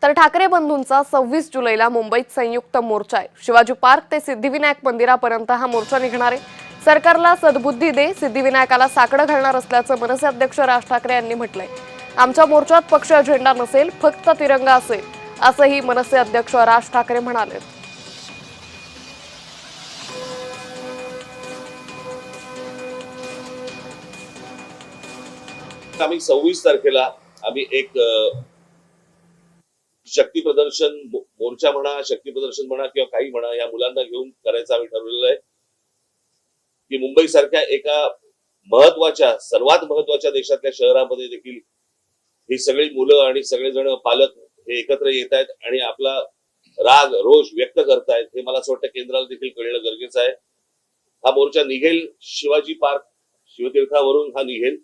तर ठाकरे बंधूंचा 26 जुलैला मुंबईत संयुक्त मोर्चा आहे। शिवाजी पार्क ते सिद्धिविनायक मंदिरापर्यंत हा मोर्चा निघणार आहे। सरकारला सद्बुद्धी दे, सिद्धिविनायकाला साकडं घालणार असल्याचं मनसे अध्यक्ष राज ठाकरे यांनी म्हटलंय। आमच्या मोर्चात पक्ष अजेंडा नसेल, फक्त तिरंगा असेल, असंही मनसे अध्यक्ष राज ठाकरे म्हणाले। आम्ही 26 तारखेला आम्ही एक शक्ती प्रदर्शन मोर्चा म्हणा, शक्ती प्रदर्शन म्हणा किंवा काही म्हणा, या मुलांना घेऊन करायचं आम्ही ठरवलेलं आहे की मुंबई सारख्या एका महत्वाच्या, सर्वात महत्वाच्या देशातल्या शहरामध्ये देखील ही सगळी मुलं आणि सगळेजण पालक हे एकत्र येत आहेत आणि आपला राग रोष व्यक्त करतायत। हे मला असं वाटतं केंद्राला देखील कळणं गरजेचं आहे। हा मोर्चा निघेल शिवाजी पार्क, शिवतीर्थावरून हा निघेल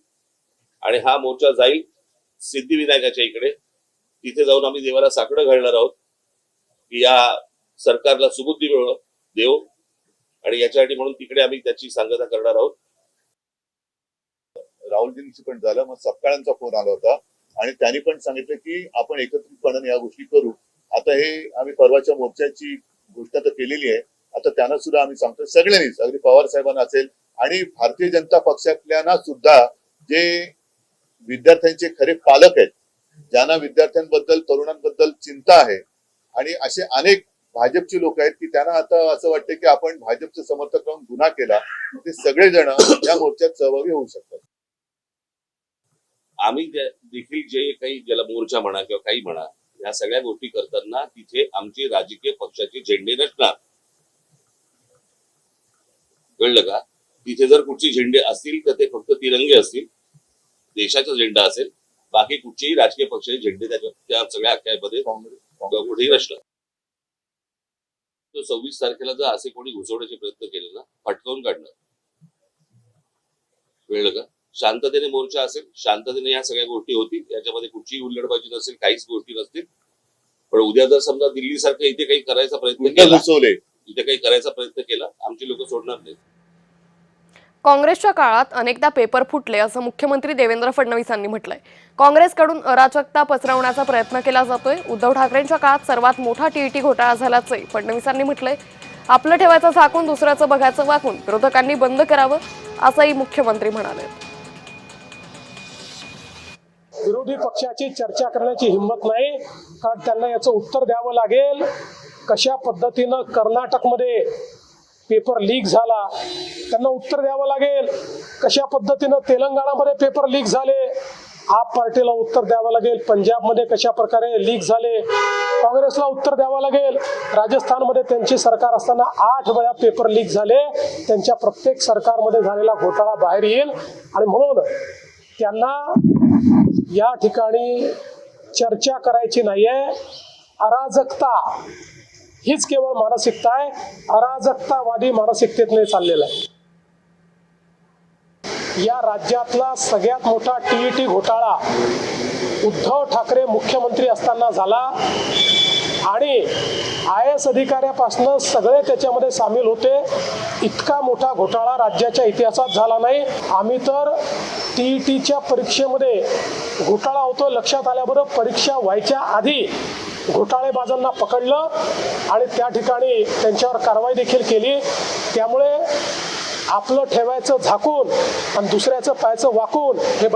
आणि हा मोर्चा जाईल सिद्धिविनायकाच्या इकडे। तिथे जाऊन आम्ही देवाला साकडं घालणार आहोत की या सरकारला सुबुद्धी देव, आणि याच्यासाठी म्हणून तिकडे आम्ही त्याची सांगता करणार आहोत। राहुलजींची पण झालं, मग सपकाळांचा फोन आला होता आणि त्यांनी पण सांगितलं की आपण एकत्रितपणे या गोष्टी करू। आता हे आम्ही परवाच्या मोर्चाची घोषणा तर केलेली आहे, आता त्यांना सुद्धा आम्ही सांगतो सगळ्यांनीच, अगदी पवार साहेबांना असेल आणि भारतीय जनता पक्षातल्या सुद्धा जे विद्यार्थ्यांचे खरे पालक आहेत, ज्यांना विद्यार्थ्यांबद्दल, तरुणांबद्दल चिंता आहे, आणि असे अनेक भाजपचे लोक आहेत की त्यांना आता असं वाटतं की आपण भाजपचं समर्थक करून गुन्हा केला, ते सगळेजण या मोर्चात सहभागी होऊ शकतात। आम्ही देखील जे काही ज्याला मोर्चा म्हणा किंवा काही म्हणा, या सगळ्या गोष्टी करताना तिथे आमचे राजकीय पक्षाचे झेंडे नसणार, कळलं का? तिथे जर कुठचे झेंडे असतील तर ते फक्त तिरंगे असतील, देशाचा झेंडा असेल, बाकी कुठचेही राजकीय पक्षाचे झेंडे त्या सगळ्या अख्यामध्ये कुठेही नसणार। तो 26 तारखेला जर असे कोणी घुसवण्याचे प्रयत्न केले ना, फटकावून काढणार, कळलं का? शांततेने मोर्चा असेल, शांततेने या सगळ्या गोष्टी होतील, याच्यामध्ये कुठचीही हुल्लडबाजी नसेल, काहीच गोष्टी नसतील। पण उद्या जर समजा दिल्ली सारखं इथे काही करायचा प्रयत्न केला, इथे काही करायचा प्रयत्न केला, आमची लोक सोडणार नाही। काँग्रेसच्या काळात अनेकदा पेपर फुटले असं मुख्यमंत्री देवेंद्र फडणवीसांनी म्हटलंय। काँग्रेसकडून अराजकता पसरवण्याचा प्रयत्न केला जातोय। उद्धव ठाकरेंच्या काळात सर्वात मोठा टीईटी घोटाळा झाल्याचंही फडणवीसांनी म्हटलंय। आपलं ठेवायचं झाकून दुसऱ्याचं बघायचं वाकून विरोधकांनी बंद करावं, असंही मुख्यमंत्री म्हणाले। विरोधी पक्षाची चर्चा करण्याची हिंमत नाही, कारण त्यांना याचं उत्तर द्यावं लागेल। कशा पद्धतीनं कर्नाटकमध्ये पेपर लीक झाला, त्यांना उत्तर द्यावं लागेल। कशा पद्धतीनं तेलंगणामध्ये पेपर लीक झाले, आप पार्टीला उत्तर द्यावं लागेल। पंजाबमध्ये कशा प्रकारे लीक झाले, काँग्रेसला उत्तर द्यावं लागेल। राजस्थानमध्ये त्यांची सरकार असताना 8 वेळा पेपर लीक झाले, त्यांच्या प्रत्येक सरकारमध्ये झालेला घोटाळा बाहेर येईल। आणि म्हणून त्यांना या ठिकाणी चर्चा करायची नाहीये। अराजकता हीच केवळ मानसिकता आहे, अराजकतावादी मानसिकतेने चाललेला आहे। या राज्यातला सगळ्यात मोठा टीईटी घोटाळा उद्धव ठाकरे मुख्यमंत्री असताना झाला आणि IAS अधिकाऱ्यापासून सगळे त्याच्यामध्ये सामील होते। इतका मोठा घोटाळा राज्याच्या इतिहासात झाला नाही। आम्ही तर टीईटीच्या परीक्षेमध्ये घोटाळा होतो लक्षात आल्याबरोबर परीक्षा व्हायच्या आधी घोटाळेबाजांना पकडलं आणि त्या ठिकाणी त्यांच्यावर कारवाई देखील केली। त्यामुळे आपलं ठेवायचं झाकून आणि दुसऱ्याचं पाहायचं वाकून हे बंद